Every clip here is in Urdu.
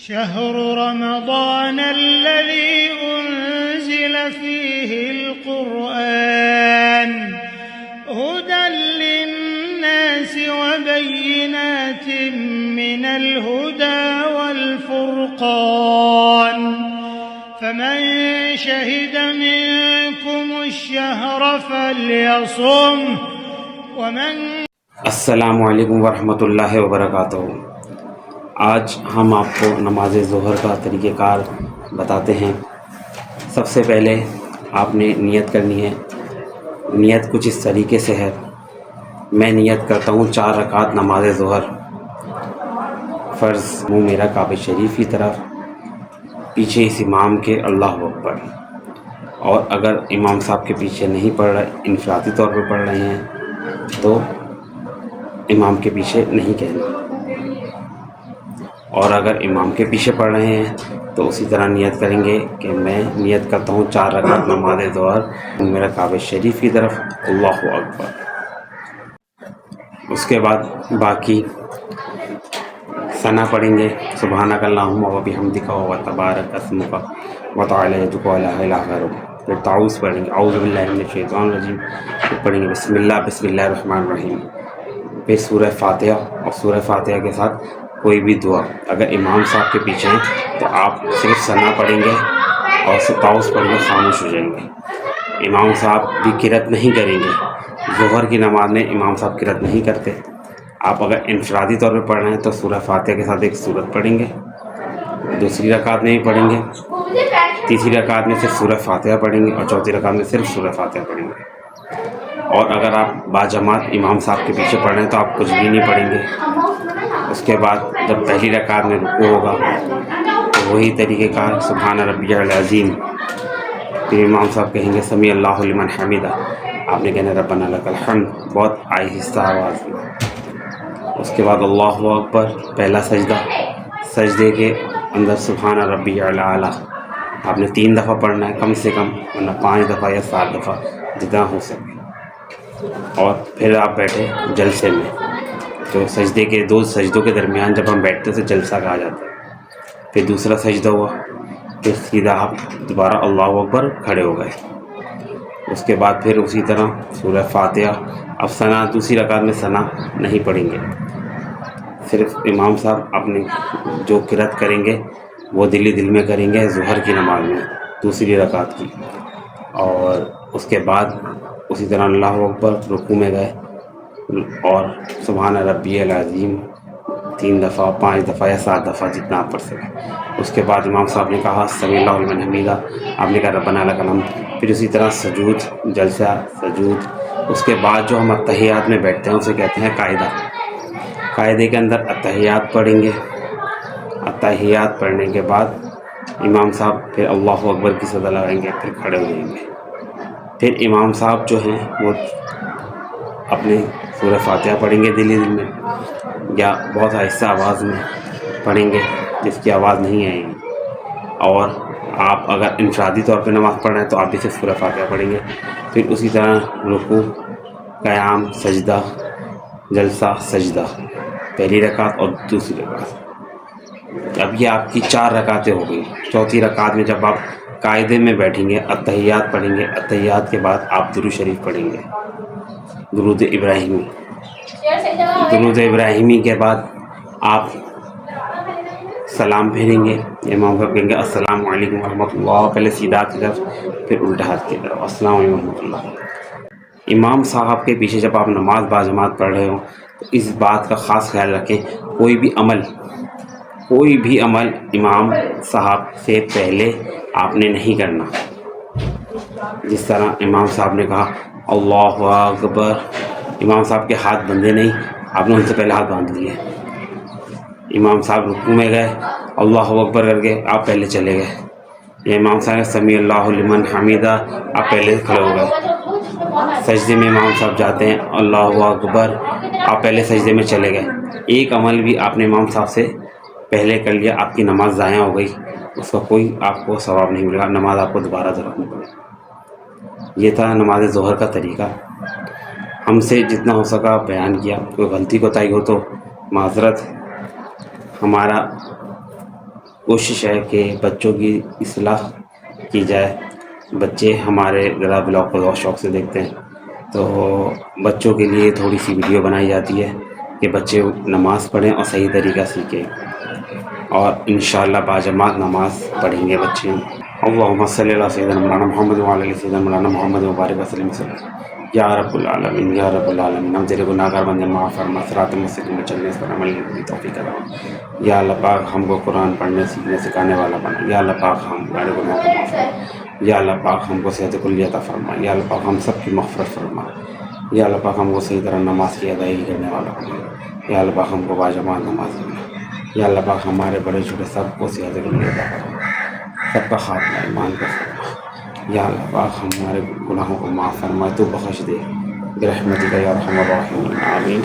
شهر رمضان الذي أنزل فيه القرآن هدى للناس وبينات من الهدى والفرقان فمن شهد منكم الشهر فليصم ومن السلام علیکم ورحمۃ اللہ وبرکاتہ۔ آج ہم آپ کو نماز ظہر کا طریقہ کار بتاتے ہیں۔ سب سے پہلے آپ نے نیت کرنی ہے۔ نیت کچھ اس طریقے سے ہے، میں نیت کرتا ہوں 4 رکعت نماز ظہر، فرض منہ میرا کعبہ شریف کی طرف، پیچھے اس امام کے اللہ اکبر، اور اگر امام صاحب کے پیچھے نہیں پڑھ رہے، انفرادی طور پہ پڑھ رہے ہیں تو امام کے پیچھے نہیں کہنا، اور اگر امام کے پیچھے پڑھ رہے ہیں تو اسی طرح نیت کریں گے کہ میں نیت کرتا ہوں 4 رکعت نماز ظہر، میرا کعبہ شریف کی طرف، اللہ اکبر۔ اس کے بعد باقی ثنا پڑھیں گے، سبحانک اللہم و بحمدک و تبارک اسمک و تعالی جدک و لا الہ غیرک۔ پھر تعوذ پڑھیں گے، اعوذ باللہ من الشیطان الرجیم، پھر پڑھیں گے بسم اللہ الرحمن الرحیم، پھر سورہ فاتحہ، اور سورہ فاتحہ کے ساتھ کوئی بھی دعا۔ اگر امام صاحب کے پیچھے ہیں تو آپ صرف ثنا پڑھیں گے اور تعوذ پڑھ کے خاموش ہو جائیں گے۔ امام صاحب بھی قرأت نہیں کریں گے، ظہر کی نماز میں امام صاحب قرأت نہیں کرتے۔ آپ اگر انفرادی طور پہ پڑھ رہے ہیں تو سورہ فاتحہ کے ساتھ ایک سورت پڑھیں گے، دوسری رکعت میں بھی پڑھیں گے، تیسری رکعت میں صرف سورہ فاتحہ پڑھیں گے، اور چوتھی رکعت میں صرف سورہ فاتحہ پڑھیں گے۔ اور اگر آپ باجماعت امام صاحب کے پیچھے پڑھ رہے ہیں تو آپ کچھ بھی نہیں پڑھیں گے۔ اس کے بعد جب پہلی رکعت میں رکوع ہوگا تو وہی طریقہ کار سبحان ربی العظیم، پھر امام صاحب کہیں گے سمیع اللہ لمن حمیدہ، آپ نے کہنا ربنا لک الحمد، بہت آہستہ آواز میں۔ اس کے بعد اللہ اکبر، پہلا سجدہ، سجدے کے اندر سبحان ربی الاعلیٰ آپ نے 3 دفعہ پڑھنا ہے کم سے کم، ورنہ 5 دفعہ یا 7 دفعہ جتنا ہو سکے۔ اور پھر آپ بیٹھے جلسے میں، تو سجدے کے 2 سجدوں کے درمیان جب ہم بیٹھتے تو جلسہ کہا جاتا ہے۔ پھر دوسرا سجدہ ہوا، پھر سیدھا آپ دوبارہ اللہ اکبر کھڑے ہو گئے۔ اس کے بعد پھر اسی طرح سورہ فاتحہ۔ اب ثنا دوسری رکعت میں ثنا نہیں پڑھیں گے، صرف امام صاحب اپنے جو قرأت کریں گے وہ دل میں کریں گے ظہر کی نماز میں، دوسری رکعت کی۔ اور اس کے بعد اسی طرح اللہ اکبر، رکوع میں گئے اور سبحان ربی العظیم 3 دفعہ، 5 دفعہ یا 7 دفعہ جتنا آپ پڑھ سکیں۔ اس کے بعد امام صاحب نے کہا سمیع اللہ لمن حمیدہ، آپ نے کہا ربنا لک الحمد، پھر اسی طرح سجود، جلسہ، سجود۔ اس کے بعد جو ہم اتحیات میں بیٹھتے ہیں اسے کہتے ہیں قاعدہ۔ قاعدے کے اندر اتحیات پڑھیں گے، اتحیات پڑھنے کے بعد امام صاحب پھر اللہ اکبر کی صدا لگائیں گے، پھر کھڑے ہو جائیں گے۔ پھر امام صاحب جو ہیں وہ اپنے سورہ فاتحہ پڑھیں گے دل میں، یا بہت آہستہ آواز میں پڑھیں گے جس کی آواز نہیں آئے گی۔ اور آپ اگر انفرادی طور پہ نماز پڑھ رہے ہیں تو آپ بھی صرف سورہ فاتحہ پڑھیں گے۔ پھر اسی طرح رکوع، قیام، سجدہ، جلسہ، سجدہ، پہلی رکعت اور دوسری رکعت۔ اب یہ آپ کی 4 رکعتیں ہو گئی۔ چوتھی رکعت میں جب آپ قاعدے میں بیٹھیں گے، اتحیات پڑھیں گے، اتحیات کے بعد آپ درود شریف پڑھیں گے، درود ابراہیمی۔ درود ابراہیمی کے بعد آپ سلام پھیریں گے، امام صاحب کہیں گے السلام علیکم ورحمۃ اللہ، پہلے سیدھا کی طرف پھر الٹا ہاتھ کی طرف، السلام علیکم ورحمۃ اللہ۔ امام صاحب کے پیچھے جب آپ نماز باجماعت پڑھ رہے ہوں تو اس بات کا خاص خیال رکھیں، کوئی بھی عمل امام صاحب سے پہلے آپ نے نہیں کرنا۔ جس طرح امام صاحب نے کہا اللہ اکبر، امام صاحب کے ہاتھ بندھے نہیں، آپ نے ان سے پہلے ہاتھ باندھ لیے۔ امام صاحب رکوع میں گئے، اللہ اکبر کر کے آپ پہلے چلے گئے، یا امام صاحب نے سمیع اللہ لمن حمیدہ، آپ پہلے کھڑے ہو گئے۔ سجدے میں امام صاحب جاتے ہیں اللہ اکبر، آپ پہلے سجدے میں چلے گئے۔ ایک عمل بھی آپ نے امام صاحب سے پہلے کر لیا، آپ کی نماز ضائع ہو گئی، اس کا کوئی آپ کو ثواب نہیں ملے گا، نماز آپ کو دوبارہ دہرانی پڑے گی۔ یہ تھا نماز ظہر کا طریقہ، ہم سے جتنا ہو سکا بیان کیا۔ کوئی غلطی کوتاہی ہو تو معذرت، ہمارا کوشش ہے کہ بچوں کی اصلاح کی جائے. بچے ہمارے ذرا بلاگ کو بہت شوق سے دیکھتے ہیں، تو بچوں کے لیے تھوڑی سی ویڈیو بنائی جاتی ہے کہ بچے نماز پڑھیں اور صحیح طریقہ سیکھیں، اور انشاءاللہ باجماعت نماز پڑھیں گے بچے. اللہم صلی اللہ سیدنا مولانا محمد وعلی آل سیدنا مولانا محمد مبارک وسلم یا رب العالمین یا رب العالمین. ہم تیرے گناہ گار بندے معاف فرما، صراط مستقیم میں چلنے پر عمل کی توفیق عطا فرما. یا اللہ پاک ہم کو قرآن پڑھنے سیکھنے سکھانے والا بنا. یا اللہ پاک ہمارے گناہ کو معاف فرما. یا اللہ پاک ہم کو صحت کلی عطا فرما. یا اللہ پاک ہم سب کی مغفرت فرما. یا اللہ پاک ہم کو صحیح طرح نماز کی ادائیگی کرنے والا بنا. یا اللہ پاک ہم کو باجماعت نماز بنا. یا اللہ پاک ہمارے بڑے چھوٹے سب کو صحت کلی عطا فرما، سب کا خاتمہ ایمان کا فرما. یا اللہ پاک ہمارے گناہوں کو معاف فرما، تو بخش دے برحمتک یا ارحم الراحمین. آمین.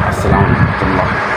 السلام علیکم.